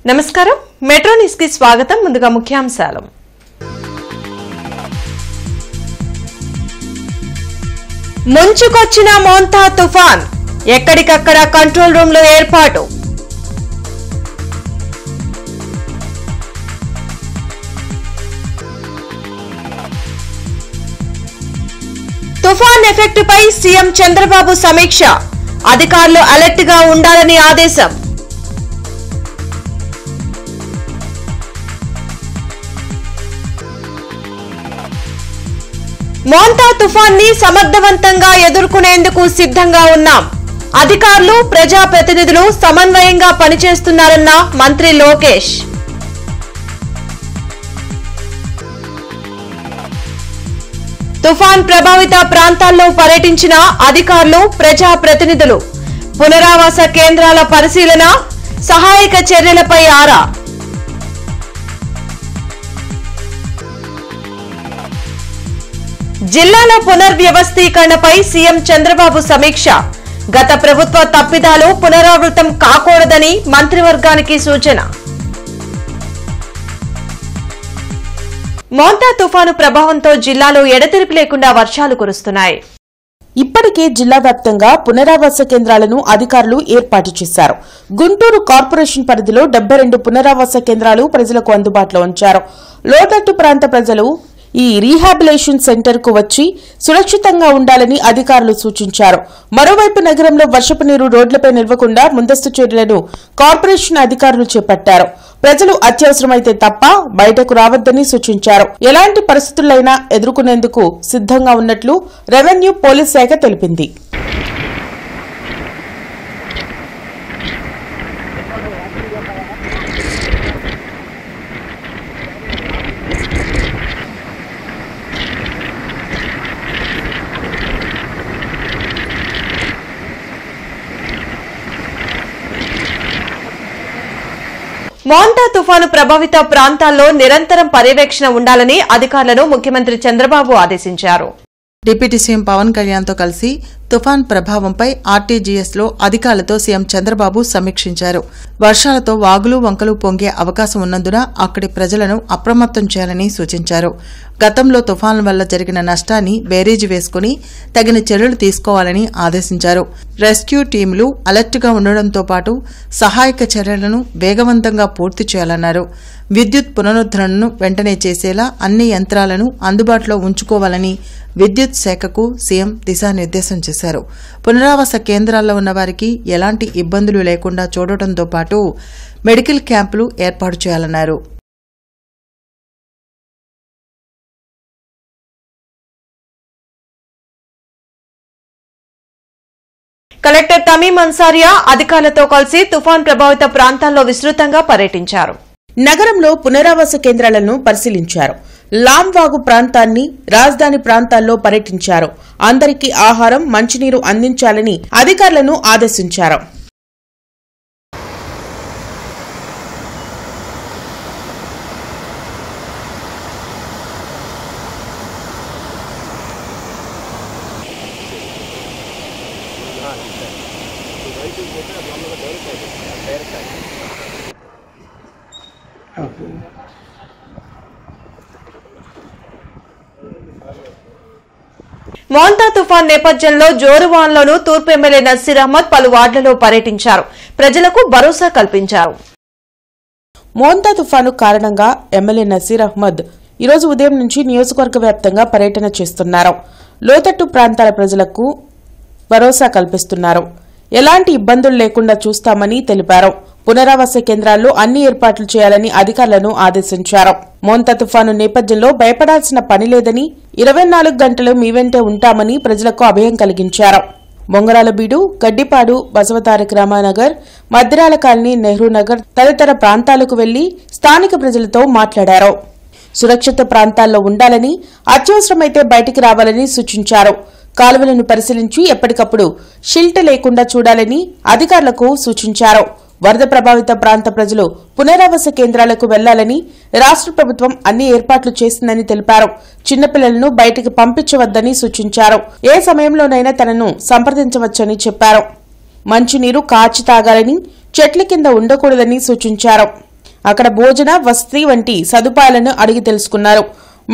నమస్కారం metro news కి స్వాగతం. ముందుగా ముఖ్యాంశాలు. ముంచుకొచ్చిన మోంతా తుఫాన్, ఎక్కడికక్కడ కంట్రోల్ రూమ్ లో ఏర్పాటు. తుఫాన్ ఎఫెక్ట్ పై సీఎం చంద్రబాబు సమీక్ష, అధికారులు అలర్ట్ గా ఉండాలని ఆదేశం. మోంతా తుఫాన్ ని సమర్థవంతంగా ఎదుర్కొనేందుకు సిద్ధంగా ఉన్నాం. అధికారులు, ప్రజాప్రతినిధులు సమన్వయంగా పనిచేస్తున్నారన్న మంత్రి లోకేష్. తుఫాన్ ప్రభావిత ప్రాంతాల్లో పర్యటించిన అధికారులు, ప్రజాప్రతినిధులు. పునరావాస కేంద్రాల పరిశీలన, సహాయక చర్యలపై ఆరా. జిల్లాల పునర్వ్యవస్థీకరణపై సీఎం చంద్రబాబు సమీక్ష, గత ప్రభుత్వ తప్పిదాలు పునరావృతం కాకూడదని మంత్రివర్గానికి సూచన. మోంతా తుఫాను ప్రభావంతో జిల్లాలో ఎడతెరిపి లేకుండా వర్షాలు కురుస్తున్నాయి. ఇప్పటికే జిల్లా వ్యాప్తంగా పునరావాస కేంద్రాలను అధికారులు ఏర్పాటు చేశారు. గుంటూరు కార్పొరేషన్ పరిధిలో 72 పునరావాస కేంద్రాలు ప్రజలకు అందుబాటులో ఉంచారు. లోతట్టు ప్రాంత ప్రజలు ఈ రీహాబిలేషన్ సెంటర్ కు వచ్చి సురక్షితంగా ఉండాలని అధికారులు సూచించారు. మరోవైపు నగరంలో వర్షపు నీరు రోడ్లపై నిల్వకుండా ముందస్తు చర్యలను కార్పొరేషన్ అధికారులు చేపట్టారు. ప్రజలు అత్యవసరమైతే తప్ప బయటకు రావద్దని సూచించారు. ఎలాంటి పరిస్థితులైనా ఎదుర్కొనేందుకు సిద్ధంగా ఉన్నట్లు రెవెన్యూ పోలీస్ శాఖ తెలిపింది. మోంతా తుఫాను ప్రభావిత ప్రాంతాల్లో నిరంతరం పర్యవేక్షణ ఉండాలని అధికారులను ముఖ్యమంత్రి చంద్రబాబు ఆదేశించారు. డిప్యూటీ సీఎం పవన్ కళ్యాణ్తో కలిసి తుఫాన్ ప్రభావంపై ఆర్టీజీఎస్లో అధికారులతో సీఎం చంద్రబాబు సమీక్షించారు. వర్షాలతో వాగులు వంకలు పొంగే అవకాశం ఉన్నందున అక్కడి ప్రజలను అప్రమత్తం చేయాలని సూచించారు. గతంలో తుఫాన్ వల్ల జరిగిన నష్టాన్ని బేరీజు వేసుకుని తగిన చర్యలు తీసుకోవాలని ఆదేశించారు. రెస్క్యూ టీంలు అలర్ట్గా ఉండడంతో పాటు సహాయక చర్యలను వేగవంతంగా పూర్తి చేయాలన్నారు. విద్యుత్ పునరుద్ధరణను వెంటనే చేసేలా అన్ని యంత్రాలను అందుబాటులో ఉంచుకోవాలని విద్యుత్ శాఖకు సీఎం దిశానిర్దేశం చేశారు. పునరావాస కేంద్రాల్లో ఉన్న వారికి ఎలాంటి ఇబ్బందులు లేకుండా చూడటంతో పాటు మెడికల్ క్యాంపులు ఏర్పాటు చేయాలన్నారు. కలెక్టర్ తమీం అన్సారియా అధికారులతో కలిసి తుఫాన్ ప్రభావిత ప్రాంతాల్లో విస్తృతంగా పర్యటించారు. నగరంలో పునరావాస కేంద్రాలను పరిశీలించారు. లాంవాగు ప్రాంతాన్ని, రాజధాని ప్రాంతాల్లో పర్యటించారు. అందరికీ ఆహారం, మంచినీరు అందించాలని అధికారులను ఆదేశించారు. మోంతా తుఫాన్ నేపథ్యంలో జోరువాన్లోనూ తూర్పు ఎమ్మెల్యే నసీర్ అహ్మద్ పలు వార్డులలో పర్యటించారు. ప్రజలకు భరోసా కల్పించారు. మోంతా తుఫాను కారణంగా ఎమ్మెల్యే నసీర్ అహ్మద్ ఈరోజు ఉదయం నుంచి నియోజకవర్గ వ్యాప్తంగా పర్యటన చేస్తున్నారు. లోతట్టు ప్రాంతాల ప్రజలకు భరోసా కల్పిస్తున్నారు. ఎలాంటి ఇబ్బందులు లేకుండా చూస్తామని తెలిపారు. పునరావాస కేంద్రాల్లో అన్ని ఏర్పాట్లు చేయాలని అధికారులను ఆదేశించారు. మోంతా తుఫాను నేపథ్యంలో భయపడాల్సిన పని లేదని, 24 గంటలు మీ వెంటే ఉంటామని ప్రజలకు అభయం కలిగించారు. బొంగరాలబీడు, గడ్డిపాడు, బసవతారక రామానగర్, మద్దిరాల కాలనీ, నెహ్రూ నగర్ తదితర ప్రాంతాలకు వెళ్లి స్థానిక ప్రజలతో మాట్లాడారు. సురక్షిత ప్రాంతాల్లో ఉండాలని, అత్యవసరమైతే బయటికి రావాలని సూచించారు. కాలువలను పరిశీలించి ఎప్పటికప్పుడు షిల్ట్ లేకుండా చూడాలని అధికారులకు సూచించారు. వరద ప్రభావిత ప్రాంత ప్రజలు పునరావాస కేంద్రాలకు వెళ్లాలని రాష్ట్ర ప్రభుత్వం అన్ని ఏర్పాట్లు చేసిందని తెలిపారు. చిన్నపిల్లలను బయటికి పంపించవద్దని సూచించారు. ఏ సమయంలోనైనా తనను సంప్రదించవచ్చని చెప్పారు. మంచినీరు కాచి తాగాలని, చెట్ల కింద ఉండకూడదని సూచించారు. అక్కడ భోజన వసతి వంటి సదుపాయాలను అడిగి తెలుసుకున్నారు.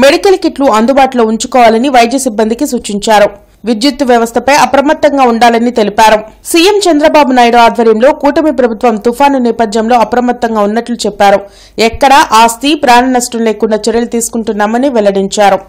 మెడికల్ కిట్లు అందుబాటులో ఉంచుకోవాలని వైద్య సిబ్బందికి సూచించారు. విద్యుత్ వ్యవస్థపై అప్రమత్తంగా ఉండాలని తెలిపారు. సీఎం చంద్రబాబు నాయుడు ఆధ్వర్యంలో కూటమి ప్రభుత్వం తుఫాను నేపథ్యంలో అప్రమత్తంగా ఉన్నట్లు చెప్పారు. ఎక్కడా ఆస్తి ప్రాణ నష్టం లేకుండా చర్యలు తీసుకుంటున్నామని వెల్లడించారు.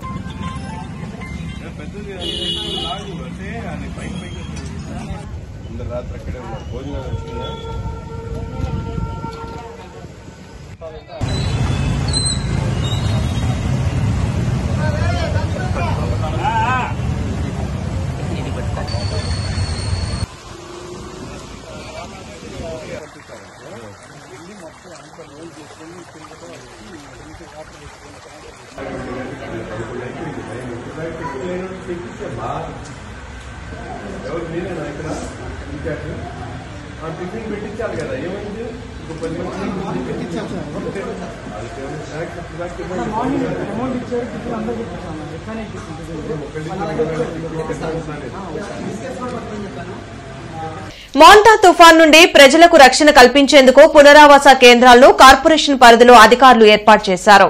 మోంతా తుఫాన్ నుండి ప్రజలకు రక్షణ కల్పించేందుకు పునరావాస కేంద్రాలను కార్పొరేషన్ పరిధిలో అధికారులు ఏర్పాటు చేశారు.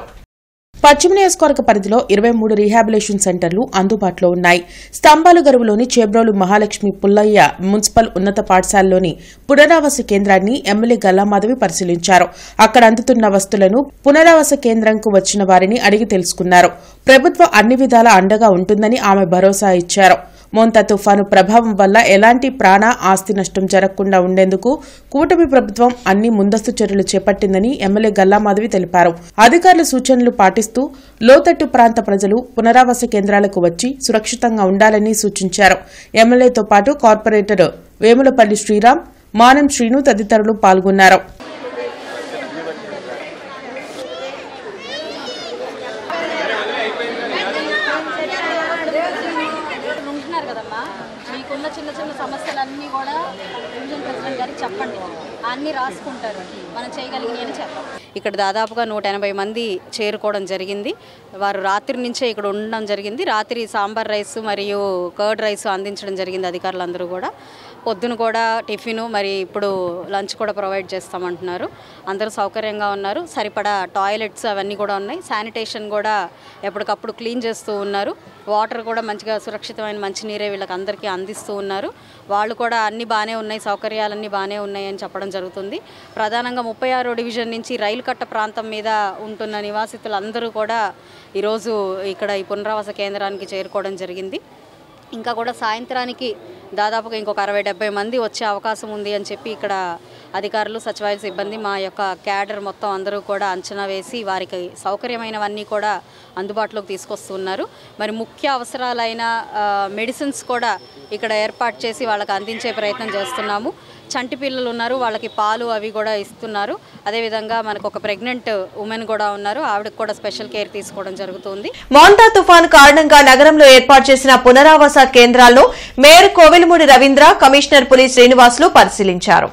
పశ్చిమ నియోజకవర్గ పరిధిలో 23 రీహాబిలేషన్ సెంటర్లు అందుబాటులో ఉన్నాయి. స్తంభాలుగరువులోని చేబ్రోలు మహాలక్ష్మి పుల్లయ్య మున్సిపల్ ఉన్నత పాఠశాలలోని పునరావాస కేంద్రాన్ని ఎమ్మెల్యే గల్లామాధవి పరిశీలించారు. అక్కడ అందుతున్న వస్తువులను పునరావాస కేంద్రంకు వచ్చిన వారిని అడిగి తెలుసుకున్నారు. ప్రభుత్వం అన్ని విధాలా అండగా ఉంటుందని ఆమె భరోసా ఇచ్చారు. మోంతా తుఫాను ప్రభావం వల్ల ఎలాంటి ప్రాణ ఆస్తి నష్టం జరగకుండా ఉండేందుకు కూటమి ప్రభుత్వం అన్ని ముందస్తు చర్యలు చేపట్టిందని ఎమ్మెల్యే గల్లామాధవి తెలిపారు. అధికారుల సూచనలు పాటిస్తూ లోతట్టు ప్రాంత ప్రజలు పునరావాస కేంద్రాలకు వచ్చి సురక్షితంగా ఉండాలని సూచించారు. ఎమ్మెల్యేతో పాటు కార్పొరేటర్ వేములపల్లి శ్రీరామ్, మానం శ్రీను తదితరులు పాల్గొన్నారు. చిన్న చిన్న సమస్యలన్నీ కూడా డివిజన్ ప్రెసిడెంట్ గారికి చెప్పండి, అన్నీ రాసుకుంటారు, మనం చేయగలిగినవి అని చెప్పాలి. ఇక్కడ దాదాపుగా 180 మంది చేరుకోవడం జరిగింది. వారు రాత్రి నుంచే ఇక్కడ ఉండడం జరిగింది. రాత్రి సాంబార్ రైస్ మరియు కర్డ్ రైస్ అందించడం జరిగింది అధికారులందరూ కూడా. పొద్దున కూడా టిఫిన్, మరి ఇప్పుడు లంచ్ కూడా ప్రొవైడ్ చేస్తామంటున్నారు. అందరూ సౌకర్యంగా ఉన్నారు. సరిపడా టాయిలెట్స్ అవన్నీ కూడా ఉన్నాయి. శానిటేషన్ కూడా ఎప్పటికప్పుడు క్లీన్ చేస్తూ ఉన్నారు. వాటర్ కూడా మంచిగా సురక్షితమైన మంచినీరే వీళ్ళకి అందరికీ అందిస్తూ ఉన్నారు. వాళ్ళు కూడా అన్నీ బాగానే ఉన్నాయి, సౌకర్యాలన్నీ బాగానే ఉన్నాయి అని చెప్పడం జరుగుతుంది. ప్రధానంగా 36వ డివిజన్ నుంచి రైలు కట్ట ప్రాంతం మీద ఉంటున్న నివాసితులందరూ కూడా ఈరోజు ఇక్కడ ఈ పునరావాస కేంద్రానికి చేరుకోవడం జరిగింది. ఇంకా కూడా సాయంత్రానికి దాదాపుగా ఇంకొక 60-70 మంది వచ్చే అవకాశం ఉంది అని చెప్పి ఇక్కడ అధికారులు, సచివాలయ సిబ్బంది, మా యొక్క క్యాడర్ మొత్తం అందరూ కూడా అంచనా వేసి వారికి సౌకర్యమైనవన్నీ కూడా అందుబాటులోకి తీసుకొస్తున్నారు. మరి ముఖ్య అవసరాలైన మెడిసిన్స్ కూడా ఇక్కడ ఏర్పాటు చేసి వాళ్ళకి అందించే ప్రయత్నం చేస్తున్నాము. చంటి పిల్లలు ఉన్నారు, వాళ్ళకి పాలు అవి కూడా ఇస్తున్నారు. అదేవిధంగా మనకు ఒక ప్రెగ్నెంట్ ఉమెన్ కూడా ఉన్నారు, ఆవిడకి కూడా స్పెషల్ కేర్ తీసుకోవడం జరుగుతుంది. మోంతా తుఫాను కారణంగా నగరంలో ఏర్పాటు చేసిన పునరావాస కేంద్రాల్లో మేయర్ కోవెలమూడి రవీంద్ర, కమిషనర్ పులి శ్రీనివాసులు పరిశీలించారు.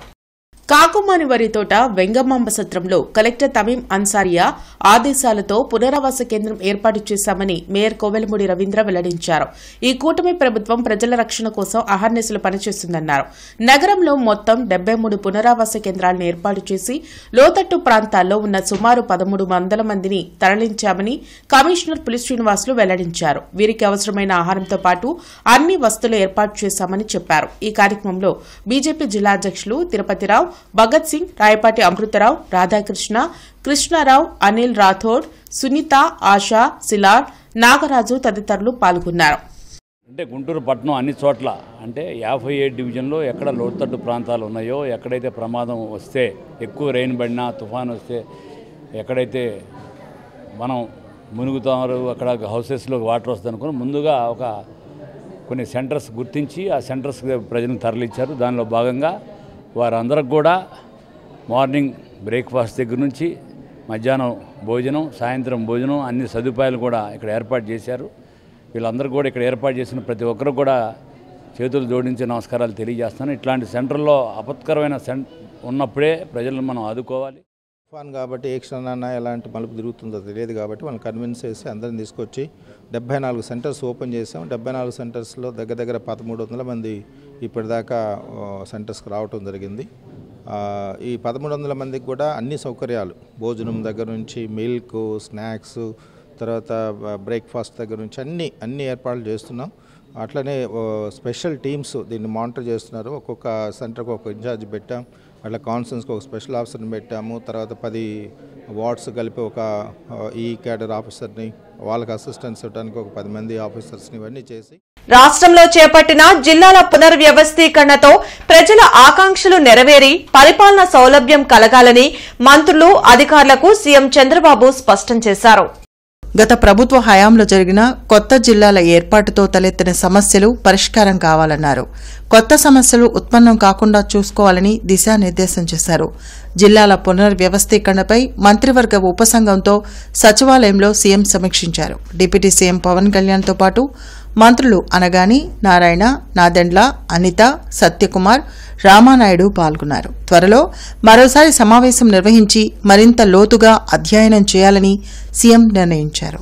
కాకుమాని వరి తోట వెంగమాంబ సత్రంలో కలెక్టర్ తమీం అన్సారియా ఆదేశాలతో పునరావాస కేంద్రం ఏర్పాటు చేశామని మేయర్ కోవెలమూడి రవీంద్ర వెల్లడించారు. ఈ కూటమి ప్రభుత్వం ప్రజల రక్షణ కోసం అహర్నిశలు పనిచేస్తుందన్నారు. నగరంలో మొత్తం 73 పునరావాస కేంద్రాలను ఏర్పాటు చేసి లోతట్టు ప్రాంతాల్లో ఉన్న సుమారు 1300 మందిని తరలించామని కమిషనర్ పులి శ్రీనివాసులు వెల్లడించారు. వీరికి అవసరమైన ఆహారంతో పాటు అన్ని వసతులు ఏర్పాటు చేశామని చెప్పారు. ఈ కార్యక్రమంలో బీజేపీ జిల్లా అధ్యక్షులు తిరుపతిరావు, భగత్ సింగ్, రాయపాటి అమృతరావు, రాధాకృష్ణ, కృష్ణారావు, అనిల్ రాథోడ్, సునీత, ఆశా, సిలార్, నాగరాజు తదితరులు పాల్గొన్నారు. అంటే గుంటూరు పట్టణం అన్ని చోట్ల అంటే 57 డివిజన్లో ఎక్కడ లోతట్టు ప్రాంతాలు ఉన్నాయో, ఎక్కడైతే ప్రమాదం వస్తే, ఎక్కువ రెయిన్ పడినా, తుఫాను వస్తే ఎక్కడైతే మనం మునుగుతారు, అక్కడ హౌసెస్లో వాటర్ వస్తుంది అనుకుని ముందుగా కొన్ని సెంటర్స్ గుర్తించి ఆ సెంటర్స్కి ప్రజలను తరలించారు. దానిలో భాగంగా వారందరికి కూడా మార్నింగ్ బ్రేక్ఫాస్ట్ దగ్గర నుంచి మధ్యాహ్నం భోజనం, సాయంత్రం భోజనం అన్ని సదుపాయాలు కూడా ఇక్కడ ఏర్పాటు చేశారు. వీళ్ళందరూ కూడా ఇక్కడ ఏర్పాటు చేసిన ప్రతి ఒక్కరు కూడా చేతులు జోడించి నమస్కారాలు తెలియజేస్తాను. ఇట్లాంటి సెంటర్లో ఆపత్కరమైన ఉన్నప్పుడే ప్రజలను మనం ఆదుకోవాలి. తుఫాన్ కాబట్టి ఏ క్షణాన ఎలాంటి మలుపు తిరుగుతుందో తెలియదు కాబట్టి వాళ్ళని కన్విన్స్ చేసి అందరిని తీసుకొచ్చి 74 సెంటర్స్ ఓపెన్ చేసాం. 74 సెంటర్స్లో దగ్గర 1300 మంది ఇప్పటిదాకా సెంటర్స్కి రావటం జరిగింది. ఈ 1,300 మందికి కూడా అన్ని సౌకర్యాలు, భోజనం దగ్గర నుంచి మిల్క్, స్నాక్స్, తర్వాత బ్రేక్ఫాస్ట్ దగ్గర నుంచి అన్ని ఏర్పాట్లు చేస్తున్నాం. అట్లనే స్పెషల్ టీమ్స్ దీన్ని మానిటర్ చేస్తున్నారు. ఒక్కొక్క సెంటర్కి ఒక ఇన్ఛార్జ్ పెట్టాం. అట్లా కాన్ఫరెన్స్కి ఒక స్పెషల్ ఆఫీసర్ని పెట్టాము. తర్వాత 10 వార్డ్స్ కలిపి ఒక ఈ క్యాడర్ ఆఫీసర్ని, వాళ్ళకి అసిస్టెన్స్ ఇవ్వడానికి ఒక 10 మంది ఆఫీసర్స్ని, ఇవన్నీ చేసి రాష్ట్రంలో చేపట్టిన జిల్లాల పునర్వ్యవస్థీకరణతో ప్రజల ఆకాంక్షలు నెరవేరి పరిపాలన సౌలభ్యం కలగాలని మంత్రులు, అధికారులకు సీఎం చంద్రబాబు స్పష్టం చేశారు. గత ప్రభుత్వ హయాంలో జరిగిన కొత్త జిల్లాల ఏర్పాటుతో తలెత్తిన సమస్యలు పరిష్కారం కావాలన్నారు. కొత్త సమస్యలు ఉత్పన్నం కాకుండా చూసుకోవాలని దిశానిర్దేశం చేశారు. జిల్లాల పునర్వ్యవస్థీకరణపై మంత్రివర్గ ఉపసంఘంతో సచివాలయంలో సీఎం సమీక్షించారు. డిప్యూటీ సీఎం పవన్ కళ్యాణ్తో పాటు మంత్రులు అనగాని నారాయణ, నాదెండ్ల, అనిత, సత్యకుమార్, రామానాయుడు పాల్గొన్నారు. త్వరలో మరోసారి సమావేశం నిర్వహించి మరింత లోతుగా అధ్యయనం చేయాలని సీఎం నిర్ణయించారు.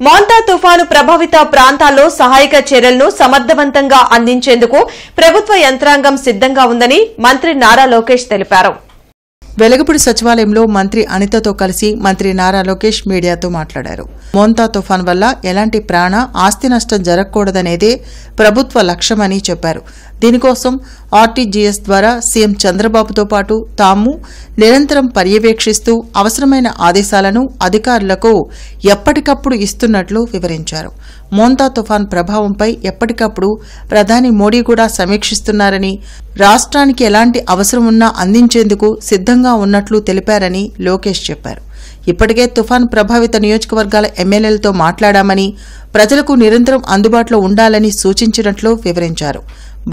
మోంతా తుఫాను ప్రభావిత ప్రాంతాల్లో సహాయక చర్యలను సమర్థవంతంగా అందించేందుకు ప్రభుత్వ యంత్రాంగం సిద్ధంగా ఉందని మంత్రి నారా లోకేష్ తెలిపారు. వెలగపూడి సచివాలయంలో మంత్రి అనితతో కలిసి మంత్రి నారా లోకేష్ మీడియాతో మాట్లాడారు. మోంతా తుఫాన్ వల్ల ఎలాంటి ప్రాణ, ఆస్తి నష్టం జరగకూడదనేదే ప్రభుత్వ లక్ష్యమని చెప్పారు. దీనికోసం ఆర్టీజీఎస్ ద్వారా సీఎం చంద్రబాబుతో పాటు తాము నిరంతరం పర్యవేక్షిస్తూ అవసరమైన ఆదేశాలను అధికారులకు ఎప్పటికప్పుడు ఇస్తున్నట్లు వివరించారు. మోంతా తుఫాన్ ప్రభావంపై ఎప్పటికప్పుడు ప్రధాని మోడీ కూడా సమీక్షిస్తున్నారని, రాష్ట్రానికి ఎలాంటి అవసరం ఉన్నా అందించేందుకు సిద్ధంగా ఉన్నట్లు తెలిపారని లోకేష్ చెప్పారు. ఇప్పటికే తుఫాన్ ప్రభావిత నియోజకవర్గాల ఎమ్మెల్యేలతో మాట్లాడామని, ప్రజలకు నిరంతరం అందుబాటులో ఉండాలని సూచించినట్లు వివరించారు.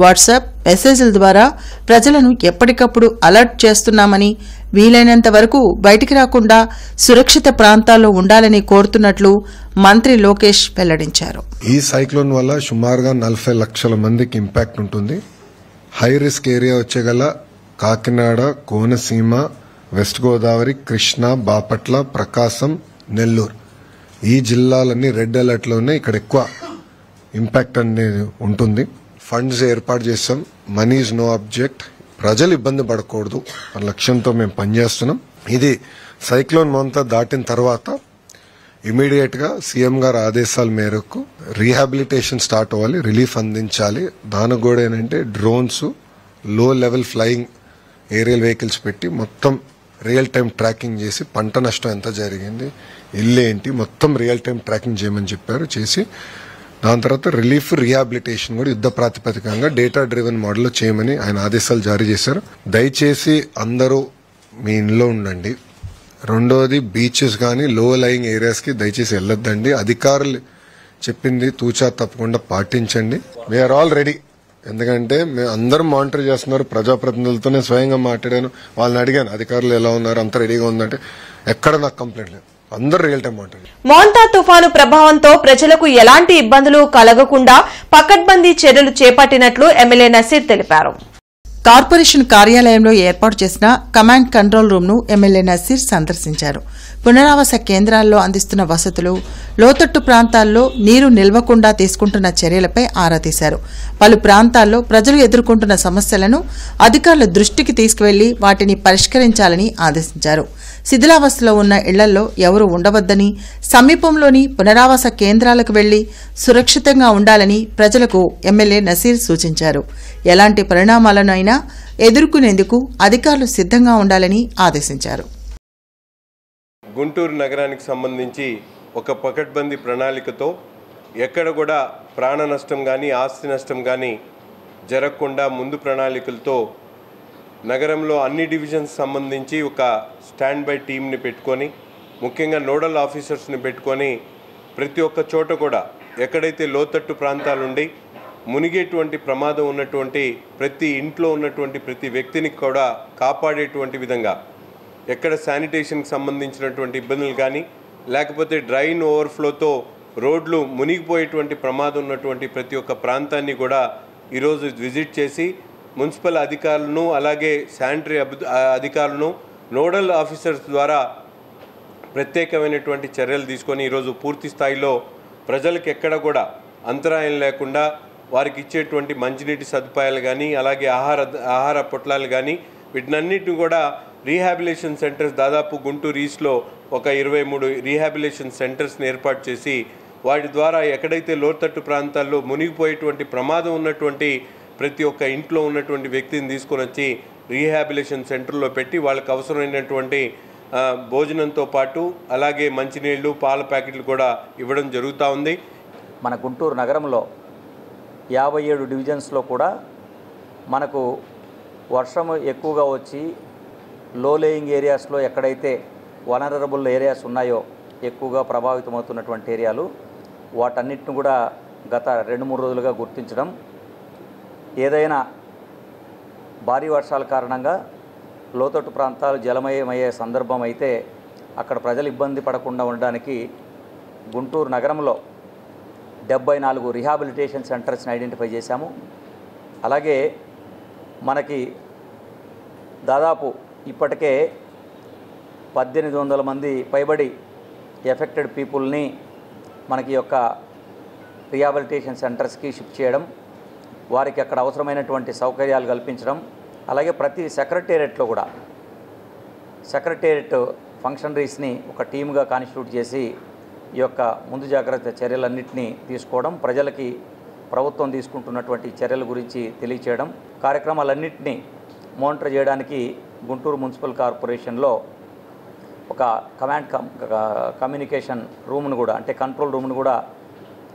వాట్సాప్ మెసేజ్ల ద్వారా ప్రజలను ఎప్పటికప్పుడు అలర్ట్ చేస్తున్నామని, వీలైనంత వరకు బయటికి రాకుండా సురక్షిత ప్రాంతాల్లో ఉండాలని కోరుతున్నట్లు మంత్రి లోకేష్ వెల్లడించారు. ఈ సైక్లోన్ వల్ల సుమారుగా 40 లక్షల మందికి ఇంపాక్ట్ ఉంటుంది. హై రిస్క్ ఏరియా వచ్చేగల కాకినాడ, కోనసీమ, వెస్ట్ గోదావరి, కృష్ణా, బాపట్ల, ప్రకాశం, నెల్లూరు ఈ జిల్లాలన్నీ రెడ్ అలర్ట్ లోనే ఇక్కడ ఎక్కువ ఇంపాక్ట్ అనేది ఉంటుంది. ఫండ్స్ ఏర్పాటు చేస్తాం. Money is no object. ప్రజలు ఇబ్బంది పడకూడదు అనే లక్ష్యంతో మేము పనిచేస్తున్నాం. ఇది సైక్లోన్ మోంతా దాటిన తర్వాత ఇమీడియట్ గా సీఎం గారి ఆదేశాల మేరకు రీహాబిలిటేషన్ స్టార్ట్ అవ్వాలి, రిలీఫ్ అందించాలి. దానికి కూడా ఏంటంటే డ్రోన్స్, లో లెవెల్ ఫ్లయింగ్ ఏరియల్ వెహికల్స్ పెట్టి మొత్తం రియల్ టైం ట్రాకింగ్ చేసి పంట నష్టం ఎంత జరిగింది, ఇల్లు ఏంటి, మొత్తం రియల్ టైం ట్రాకింగ్ చేయమని చెప్పారు. చేసి దాని తర్వాత రిలీఫ్, రీహాబిలిటేషన్ కూడా యుద్ధ ప్రాతిపదికంగా డేటా డ్రివెన్ మోడల్లో చేయమని ఆయన ఆదేశాలు జారీ చేశారు. దయచేసి అందరూ మీ ఇంట్లో ఉండండి. రెండోది బీచెస్ కానీ లో లయింగ్ ఏరియాస్ కి దయచేసి వెళ్ళొద్దండి. అధికారులు చెప్పింది తూచా తప్పకుండా పాటించండి. We are all ready. ఎందుకంటే మేము అందరం మానిటర్ చేస్తున్నారు. ప్రజాప్రతినిధులతోనే స్వయంగా మాట్లాడాను. వాళ్ళని అడిగాను అధికారులు ఎలా ఉన్నారు, అంత రెడీగా ఉందంటే ఎక్కడ నాకు కంప్లైంట్ లేదు. అందరూ రియల్ టైం మాట్లాడారు. మోంతా తుఫాను ప్రభావంతో ప్రజలకు ఎలాంటి ఇబ్బందులు కలగకుండా పకడ్బందీ చర్యలు చేపట్టినట్లు ఎమ్మెల్యే నసీర్ తెలిపారు. కార్పొరేషన్ కార్యాలయంలో ఏర్పాటు చేసిన కమాండ్ కంట్రోల్ రూమ్ ను ఎమ్మెల్యే నసీర్ సందర్శించారు. పునరావాస కేంద్రాల్లో అందిస్తున్న వసతులు, లోతట్టు ప్రాంతాల్లో నీరు నిల్వకుండా తీసుకుంటున్న చర్యలపై ఆరా తీశారు. పలు ప్రాంతాల్లో ప్రజలు ఎదుర్కొంటున్న సమస్యలను అధికారుల దృష్టికి తీసుకువెళ్లి వాటిని పరిష్కరించాలని ఆదేశించారు. శిథిలావస్థలో ఉన్న ఇళ్లలో ఎవరూ ఉండవద్దని, సమీపంలోని పునరావాస కేంద్రాలకు వెళ్లి సురక్షితంగా ఉండాలని ప్రజలకు ఎమ్మెల్యే నసీర్ సూచించారు. ఎలాంటి పరిణామాలనైనా ఎదుర్కొనేందుకు అధికారులు సిద్ధంగా ఉండాలని ఆదేశించారు. గుంటూరు నగరానికి సంబంధించి ఒక పకడ్బందీ ప్రణాళికతో ఎక్కడ కూడా ప్రాణ నష్టం కానీ ఆస్తి నష్టం కానీ జరగకుండా ముందు ప్రణాళికలతో నగరంలో అన్ని డివిజన్స్ సంబంధించి ఒక స్టాండ్ బై టీంని పెట్టుకొని, ముఖ్యంగా నోడల్ ఆఫీసర్స్ని పెట్టుకొని ప్రతి ఒక్క చోట కూడా ఎక్కడైతే లోతట్టు ప్రాంతాలుండి మునిగేటువంటి ప్రమాదం ఉన్నటువంటి ప్రతి ఇంట్లో ఉన్నటువంటి ప్రతి వ్యక్తిని కూడా కాపాడేటువంటి విధంగా, ఎక్కడ శానిటేషన్కి సంబంధించినటువంటి ఇబ్బందులు కానీ లేకపోతే డ్రైన్ ఓవర్ఫ్లోతో రోడ్లు మునిగిపోయేటువంటి ప్రమాదం ఉన్నటువంటి ప్రతి ఒక్క ప్రాంతాన్ని కూడా ఈరోజు విజిట్ చేసి మున్సిపల్ అధికారులను అలాగే శానిటరీ అధికారులను నోడల్ ఆఫీసర్స్ ద్వారా ప్రత్యేకమైనటువంటి చర్యలు తీసుకొని ఈరోజు పూర్తి స్థాయిలో ప్రజలకు ఎక్కడ కూడా అంతరాయం లేకుండా వారికి ఇచ్చేటువంటి మంచినీటి సదుపాయాలు కానీ అలాగే ఆహార పొట్లాలు కానీ వీటినన్నిటిని కూడా రీహాబిలేషన్ సెంటర్స్ దాదాపు గుంటూరు ఈస్ట్లో ఒక 23 రీహాబిలేషన్ సెంటర్స్ని ఏర్పాటు చేసి వాటి ద్వారా ఎక్కడైతే లోతట్టు ప్రాంతాల్లో మునిగిపోయేటువంటి ప్రమాదం ఉన్నటువంటి ప్రతి ఒక్క ఇంట్లో ఉన్నటువంటి వ్యక్తిని తీసుకొని వచ్చి రీహాబిలేషన్ సెంటర్లో పెట్టి వాళ్ళకి అవసరమైనటువంటి భోజనంతో పాటు అలాగే మంచినీళ్ళు పాల ప్యాకెట్లు కూడా ఇవ్వడం జరుగుతూ ఉంది. మన గుంటూరు నగరంలో 57 డివిజన్స్లో కూడా మనకు వర్షం ఎక్కువగా వచ్చి లో లేయింగ్ ఏరియాస్లో ఎక్కడైతే వనరబుల్ ఏరియాస్ ఉన్నాయో ఎక్కువగా ప్రభావితమవుతున్నటువంటి ఏరియాలు వాటన్నిటిని కూడా గత 2-3 రోజులుగా గుర్తించడం, ఏదైనా భారీ వర్షాల కారణంగా లోతట్టు ప్రాంతాలు జలమయమయ్యే సందర్భం అయితే అక్కడ ప్రజలు ఇబ్బంది పడకుండా ఉండడానికి గుంటూరు నగరంలో 74 రీహాబిలిటేషన్ సెంటర్స్ని ఐడెంటిఫై చేశాము. అలాగే మనకి దాదాపు ఇప్పటికే 1800 మంది పైబడి ఎఫెక్టెడ్ పీపుల్ని మనకి యొక్క రీహాబిలిటేషన్ సెంటర్స్కి షిఫ్ట్ చేయడం, వారికి అక్కడ అవసరమైనటువంటి సౌకర్యాలు కల్పించడం, అలాగే ప్రతి సెక్రటేరియట్లో కూడా సెక్రటేరియట్ ఫంక్షనరీస్ని ఒక టీమ్గా కాన్స్టిట్యూట్ చేసి ఈ యొక్క ముందు జాగ్రత్త చర్యలన్నింటినీ తీసుకోవడం, ప్రజలకి ప్రభుత్వం తీసుకుంటున్నటువంటి చర్యల గురించి తెలియచేయడం, కార్యక్రమాలన్నింటినీ మానిటర్ చేయడానికి గుంటూరు మున్సిపల్ కార్పొరేషన్లో ఒక కమాండ్ కమ్యూనికేషన్ రూమ్ను కూడా అంటే కంట్రోల్ రూమ్ను కూడా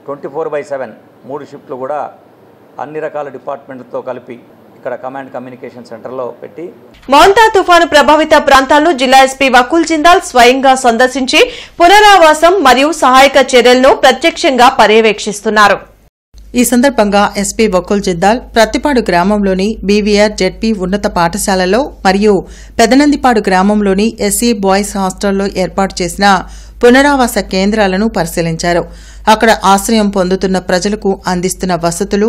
24/7 3 షిఫ్ట్లు కూడా అన్ని రకాల డిపార్ట్మెంట్లతో కలిపి ఇక్కడ కమాండ్ కమ్యూనికేషన్ సెంటర్లో పెట్టి మోంతా తుఫాను ప్రభావిత ప్రాంతాలను జిల్లా ఎస్పీ వకుల్ జిందాల్ స్వయంగా సందర్శించి పునరావాసం మరియు సహాయక చర్యలను ప్రత్యక్షంగా పర్యవేక్షిస్తున్నారు. ఈ సందర్భంగా ఎస్పీ వకుల్ జిందాల్ ప్రత్తిపాడు గ్రామంలోని బీవీఆర్ జెడ్పీ ఉన్నత పాఠశాలలో మరియు పెదనందిపాడు గ్రామంలోని ఎస్సీ బాయ్స్ హాస్టల్లో ఏర్పాటు చేసిన పునరావాస కేంద్రాలను పరిశీలించారు. అక్కడ ఆశ్రయం పొందుతున్న ప్రజలకు అందిస్తున్న వసతులు,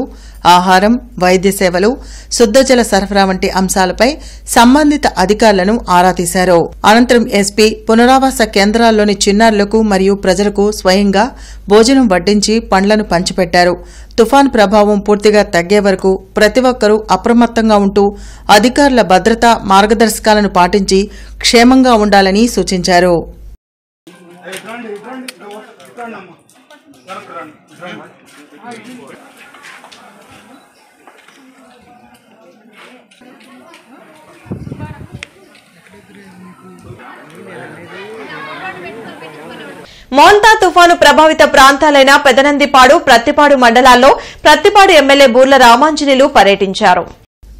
ఆహారం, వైద్య సేవలు, శుద్ధజల సరఫరా వంటి అంశాలపై సంబంధిత అధికారులను ఆరా తీశారు. అనంతరం ఎస్పీ పునరావాస కేంద్రాల్లోని చిన్నారులకు మరియు ప్రజలకు స్వయంగా భోజనం వడ్డించి పండ్లను పంచిపెట్టారు. తుఫాన్ ప్రభావం పూర్తిగా తగ్గే వరకు ప్రతి ఒక్కరూ అప్రమత్తంగా ఉంటూ అధికారుల భద్రతా మార్గదర్శకాలను పాటించి క్షేమంగా ఉండాలని సూచించారు. మోంతా తుఫాను ప్రభావిత ప్రాంతాలైన పెదనందిపాడు, ప్రత్తిపాడు మండలాల్లో ప్రత్తిపాడు ఎమ్మెల్యే బూర్ల రామాంజనేయులు పర్యటించారు.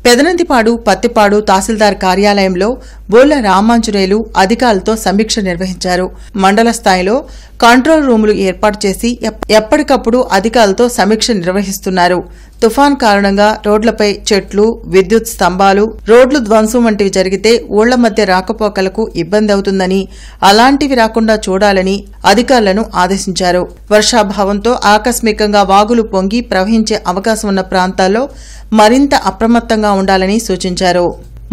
పెదనందిపాడు, పత్తిపాడు తహసీల్దార్ కార్యాలయంలో బోళ్ల రామాంజనేయులు అధికారులతో సమీక్ష నిర్వహించారు. మండల స్థాయిలో కంట్రోల్ రూములు ఏర్పాటు చేసి ఎప్పటికప్పుడు అధికారులతో సమీక్ష నిర్వహిస్తున్నారు. తుఫాన్ కారణంగా రోడ్లపై చెట్లు, విద్యుత్ స్తంభాలు, రోడ్లు ధ్వంసం వంటివి జరిగితే ఊళ్ల మధ్య రాకపోకలకు ఇబ్బంది అవుతుందని, అలాంటివి రాకుండా చూడాలని అధికారులను ఆదేశించారు. వర్షాభావంతో ఆకస్మికంగా వాగులు పొంగి ప్రవహించే అవకాశం ఉన్న ప్రాంతాల్లో మరింత అప్రమత్తంగా ఉండాలని సూచించారు.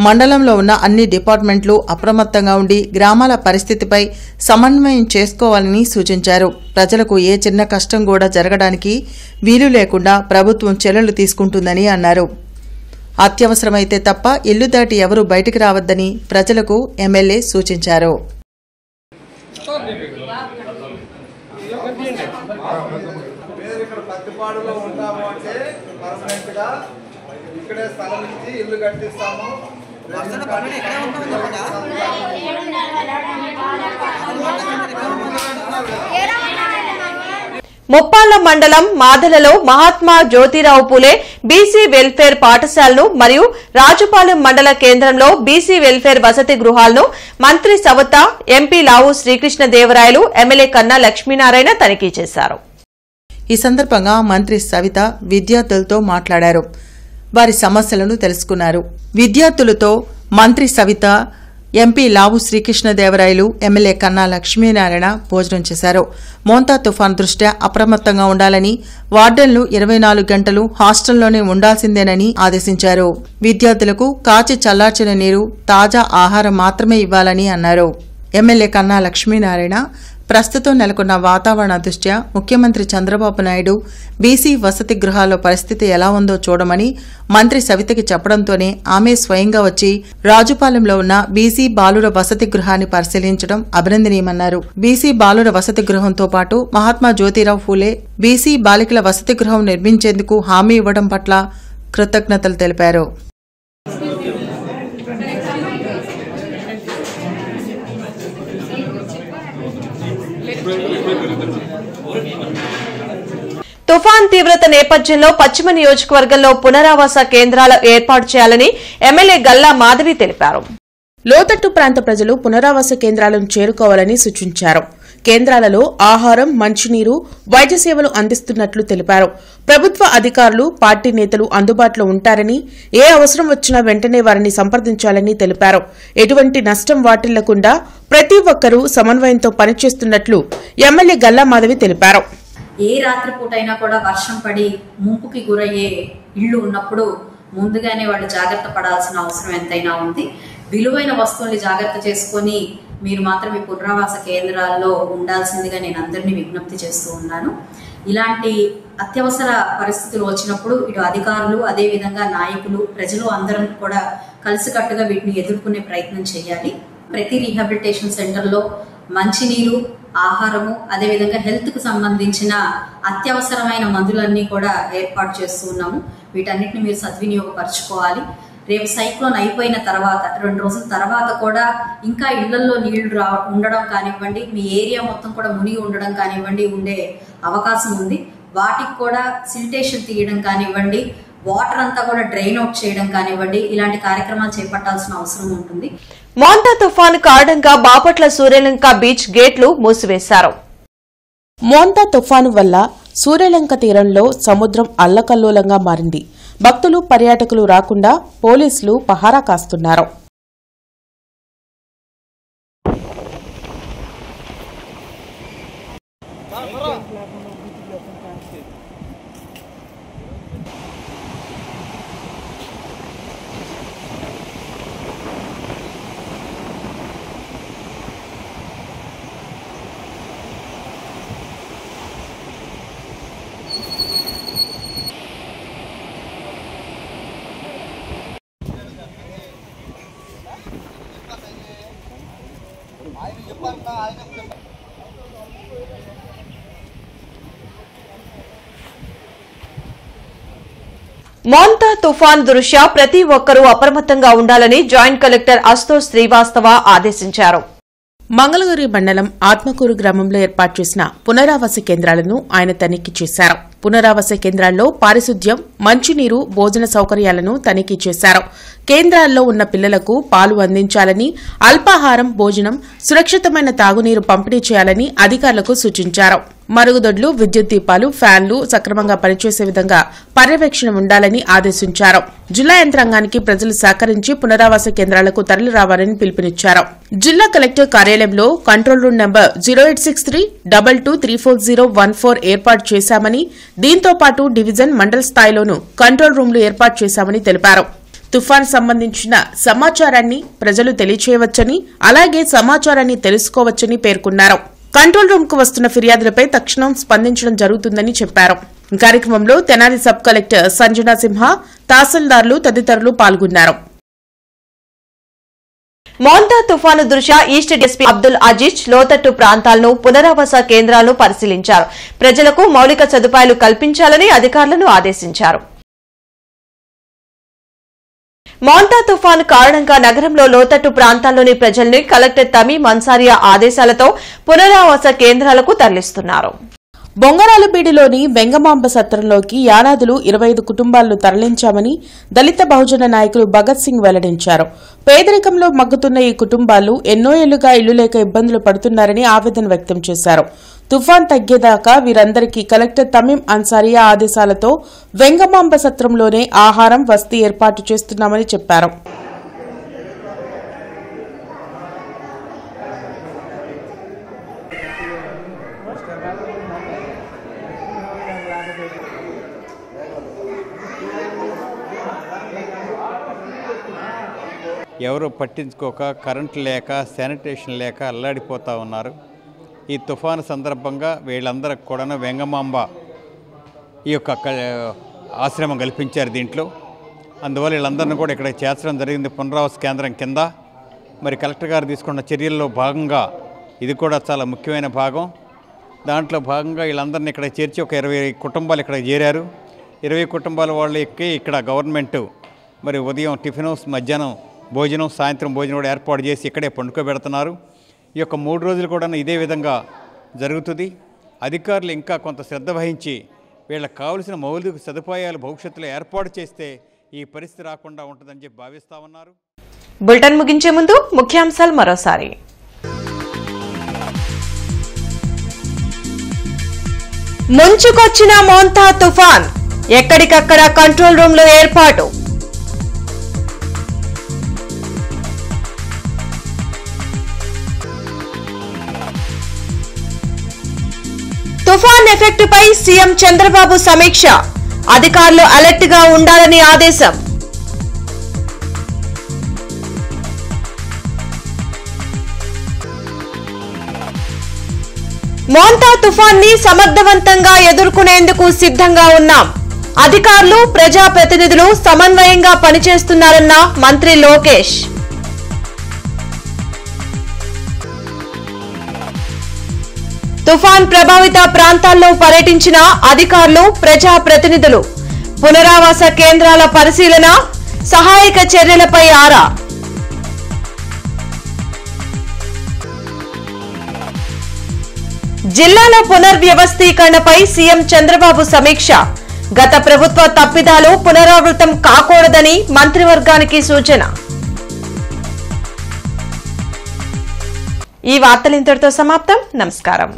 మండలంలో ఉన్న అన్ని డిపార్ట్మెంట్లు అప్రమత్తంగా ఉండి గ్రామాల పరిస్థితిపై సమన్వయం చేసుకోవాలని సూచించారు. ప్రజలకు ఏ చిన్న కష్టం కూడా జరగడానికి వీలు లేకుండా ప్రభుత్వం చర్యలు తీసుకుంటుందని అన్నారు. అత్యవసరమైతే తప్ప ఇల్లు దాటి ఎవరూ బయటికి రావద్దని ప్రజలకు ఎమ్మెల్యే సూచించారు. ఇక్కడే స్థలం ఇచ్చి ఇల్లు కట్టిస్తాము. ముప్పాళ్ల మండలం మాదలలో మహాత్మా జ్యోతిరావు పూలే బీసీ వెల్ఫేర్ పాఠశాలను మరియు రాజుపాలెం మండల కేంద్రంలో బీసీ వెల్ఫేర్ వసతి గృహాలను మంత్రి సవత, ఎంపీ లావు శ్రీకృష్ణదేవరాయలు, ఎమ్మెల్యే కన్నా లక్ష్మీనారాయణ తనిఖీ చేశారు. ఈ సందర్భంగా మంత్రి సవిత విద్యార్థులతో మాట్లాడారు. వారి సమస్యలను తెలుసుకున్నారు. విద్యార్థులతో మంత్రి సవిత, ఎంపీ లావు శ్రీకృష్ణదేవరాయలు, ఎమ్మెల్యే కన్నా లక్ష్మీనారాయణ భోజనం చేశారు. మోంతా తుఫాన్ దృష్ట్యా అప్రమత్తంగా ఉండాలని, వార్డెన్లు 24 గంటలు హాస్టల్లోనే ఉండాల్సిందేనని ఆదేశించారు. విద్యార్థులకు కాచి చల్లార్చిన నీరు, తాజా ఆహారం మాత్రమే ఇవ్వాలని అన్నారు. ఎమ్మెల్యే కన్నా లక్ష్మీనారాయణ ప్రస్తుతం నెలకొన్న వాతావరణ దృష్ట్యా ముఖ్యమంత్రి చంద్రబాబు నాయుడు బీసీ వసతి గృహాల్లో పరిస్థితి ఎలా ఉందో చూడమని మంత్రి సవితకి చెప్పడంతోనే ఆమె స్వయంగా వచ్చి రాజుపాలెంలో ఉన్న బీసీ బాలుర వసతి గృహాన్ని పరిశీలించడం అభినందనీయమన్నారు. బీసీ బాలుర వసతి గృహంతో పాటు మహాత్మా జ్యోతిరావు ఫూలే బీసీ బాలికల వసతి గృహం నిర్మించేందుకు హామీ ఇవ్వడం పట్ల కృతజ్ఞతలు తెలిపారు. తుఫాన్ తీవ్రత నేపథ్యంలో పశ్చిమ నియోజకవర్గంలో పునరావాస కేంద్రాలు ఏర్పాటు చేయాలని ఎమ్మెల్యే గల్లా మాధవి తెలిపారు. లోతట్టు ప్రాంత ప్రజలు పునరావాస కేంద్రాలను చేరుకోవాలని సూచించారు. కేంద్రాలలో ఆహారం, మంచినీరు, వైద్య సేవలు అందిస్తున్నట్లు తెలిపారు. ప్రభుత్వ అధికారులు, పార్టీ నేతలు అందుబాటులో ఉంటారని, ఏ అవసరం వచ్చినా వెంటనే వారిని సంప్రదించాలని తెలిపారు. ఎటువంటి నష్టం వాటిల్లకుండా ప్రతి ఒక్కరూ సమన్వయంతో పనిచేస్తున్నట్లు ఎమ్మెల్యే గల్లా మాధవి తెలిపారు. ఏ రాత్రిపూట అయినా కూడా వర్షం పడి ముంపుకి గురయ్యే ఇళ్లు ఉన్నప్పుడు ముందుగానే వాళ్ళు జాగ్రత్త పడాల్సిన అవసరం ఎంతైనా ఉంది. విలువైన వస్తువుల్ని జాగ్రత్త చేసుకొని మీరు మాత్రం ఈ పునరావాస కేంద్రాల్లో ఉండాల్సిందిగా నేను అందరినీ విజ్ఞప్తి చేస్తూ ఉన్నాను. ఇలాంటి అత్యవసర పరిస్థితులు వచ్చినప్పుడు ఇటు అధికారులు, అదేవిధంగా నాయకులు, ప్రజలు అందరం కూడా కలిసికట్టుగా వీటిని ఎదుర్కొనే ప్రయత్నం చేయాలి. ప్రతి రీహాబిలిటేషన్ సెంటర్లో మంచినీరు, ఆహారము, అదేవిధంగా హెల్త్ కు సంబంధించిన అత్యవసరమైన మందులన్నీ కూడా ఏర్పాటు చేస్తూ ఉన్నాము. వీటన్నిటిని మీరు సద్వినియోగపరచుకోవాలి. రేపు సైక్లోన్ అయిపోయిన తర్వాత 2 రోజుల తర్వాత కూడా ఇంకా ఇళ్లలో నీళ్లు ఉండడం కానివ్వండి, మీ ఏరియా మొత్తం కూడా మునిగి ఉండడం కానివ్వండి ఉండే అవకాశం ఉంది. వాటికి కూడా సిల్టేషన్ తీయడం కానివ్వండి, వాటర్ అంతా కూడా డ్రైన్ అవుట్ చేయడం కానివ్వండి, ఇలాంటి కార్యక్రమాలు చేపట్టాల్సిన అవసరం ఉంటుంది. మోంతా తుఫాను కారణంగా బాపట్ల సూర్యలంక బీచ్ గేట్లు మూసివేశారు. మోంతా తుఫాను వల్ల సూర్యలంక తీరంలో సముద్రం అల్లకల్లోలంగా మారింది. భక్తులు, పర్యాటకులు రాకుండా పోలీసులు పహారా కాస్తున్నారు. మోంతా తుఫాన్ దృష్ట్యా ప్రతి ఒక్కరూ అప్రమత్తంగా ఉండాలని జాయింట్ కలెక్టర్ అశుతోష్ శ్రీవాస్తవ ఆదేశించారు. మంగళగిరి మండలం ఆత్మకూరు గ్రామంలో ఏర్పాటు చేసిన పునరావాస కేంద్రాలను ఆయన తనిఖీ చేశారు. పునరావాస కేంద్రాల్లో పారిశుద్ధ్యం, మంచినీరు, భోజన సౌకర్యాలను తనిఖీ చేశారు. కేంద్రాల్లో ఉన్న పిల్లలకు పాలు అందించాలని, అల్పాహారం, భోజనం, సురక్షితమైన తాగునీరు పంపిణీ చేయాలని అధికారులకు సూచించారు. మరుగుదొడ్లు, విద్యుత్ దీపాలు, ఫ్యాన్లు సక్రమంగా పనిచేసే విధంగా పర్యవేక్షణ ఉండాలని ఆదేశించారు. జిల్లా యంత్రాంగానికి ప్రజలు సహకరించి పునరావాస కేంద్రాలకు తరలి రావాలని పిలుపునిచ్చారు. జిల్లా కలెక్టర్ కార్యాలయంలో కంట్రోల్ రూమ్ నంబర్ 086322340114 ఏర్పాటు చేశామని, దీంతో పాటు డివిజన్, మండల స్థాయిలోనూ కంట్రోల్ రూమ్లు ఏర్పాటు చేశామని తెలిపారు. తుఫాన్ సంబంధించిన సమాచారాన్ని ప్రజలు తెలియచేయవచ్చని, అలాగే సమాచారాన్ని తెలుసుకోవచ్చని పేర్కొన్నారు. కంట్రోల్ రూమ్ కు వస్తున్న ఫిర్యాదులపై తక్షణం స్పందించడం జరుగుతుందని చెప్పారు. కార్యక్రమంలో తెనాలి సబ్ కలెక్టర్ సంజనా సింహ, తహసీల్దార్లు తదితరులు పాల్గొన్నారు. మోంతా తుఫాను దృష్ట్యా ఈస్ట్ డీఎస్పీ అబ్దుల్ అజీజ్ లోతట్టు ప్రాంతాలను, పునరావాస కేంద్రాలను పరిశీలించారు. ప్రజలకు మౌలిక సదుపాయాలు కల్పించాలని అధికారులను ఆదేశించారు. మోంతా తుఫాను కారణంగా నగరంలో లోతట్టు ప్రాంతాల్లోని ప్రజల్ని కలెక్టర్ తమీం అన్సారియా ఆదేశాలతో పునరావాస కేంద్రాలకు తరలిస్తున్నారు. బొంగరాలపీడిలోని వెంగమాంబ సత్రంలోకి యానాదులు 25 కుటుంబాలను తరలించామని దళిత బహుజన నాయకులు భగత్ సింగ్ వెల్లడించారు. పేదరికంలో మగ్గుతున్న ఈ కుటుంబాలు ఎన్నో ఏళ్లుగా ఇళ్లు లేక ఇబ్బందులు పడుతున్నారని ఆవేదన వ్యక్తం చేశారు. తుఫాన్ తగ్గేదాకా వీరందరికీ కలెక్టర్ తమీం అన్సారియా ఆదేశాలతో వెంగమాంబ సత్రంలోనే ఆహారం, వసతి ఏర్పాటు చేస్తున్నామని చెప్పారు. ఎవరు పట్టించుకోక, కరెంటు లేక, శానిటేషన్ లేక అల్లాడిపోతూ ఉన్నారు. ఈ తుఫాను సందర్భంగా వీళ్ళందరికి కూడా వెంగమాంబ ఈ యొక్క ఆశ్రమం కల్పించారు దీంట్లో. అందువల్ల వీళ్ళందరినీ కూడా ఇక్కడ చేర్చడం జరిగింది పునరావాస కేంద్రం కింద. మరి కలెక్టర్ గారు తీసుకున్న చర్యల్లో భాగంగా ఇది కూడా చాలా ముఖ్యమైన భాగం. దాంట్లో భాగంగా వీళ్ళందరినీ ఇక్కడ చేర్చి ఒక 20 కుటుంబాలు ఇక్కడ చేరారు. 20 కుటుంబాల వాళ్ళు ఎక్కి ఇక్కడ గవర్నమెంట్ మరి ఉదయం టిఫిన్, మధ్యాహ్నం భోజనం, సాయంత్రం భోజనం కూడా ఏర్పాటు చేసి ఇక్కడే పండుకోబెడుతున్నారు. ఈ యొక్క 3 రోజులు కూడా ఇదే విధంగా జరుగుతుంది. అధికారులు ఇంకా కొంత శ్రద్ధ వహించి వీళ్ళకి కావలసిన మౌలిక సదుపాయాలు భవిష్యత్తులో ఏర్పాటు చేస్తే ఈ పరిస్థితి రాకుండా ఉంటుందని చెప్పి భావిస్తా ఉన్నారు. బులెటిన్ ముగించే ముందు ముఖ్యాంశాలు మరోసారి. ముంచుకొచ్చిన మోంతా తుఫాన్, ఎక్కడికక్కడ కంట్రోల్ రూమ్ లో ఏర్పాటు. తుఫాన్ ఎఫెక్ట్ పై సీఎం చంద్రబాబు సమీక్ష, అధికారులు అలర్ట్ గా ఉండాలని ఆదేశం. మోంతా తుఫాన్ ని సమర్థవంతంగా ఎదుర్కొనేందుకు సిద్ధంగా ఉన్నాం. అధికారులు, ప్రజాప్రతినిధులు సమన్వయంగా పనిచేస్తున్నారన్న మంత్రి లోకేష్. తుఫాన్ ప్రభావిత ప్రాంతాల్లో పర్యటించిన అధికారులు, ప్రజాప్రతినిధులు. పునరావాస కేంద్రాల పరిశీలన, సహాయక చర్యలపై ఆరా. జిల్లాల పునర్వ్యవస్థీకరణపై సీఎం చంద్రబాబు సమీక్ష, గత ప్రభుత్వ తప్పిదాలు పునరావృతం కాకూడదని మంత్రివర్గానికి సూచన. ఈ వార్తలు ఇంతటితో సమాప్తం. నమస్కారం.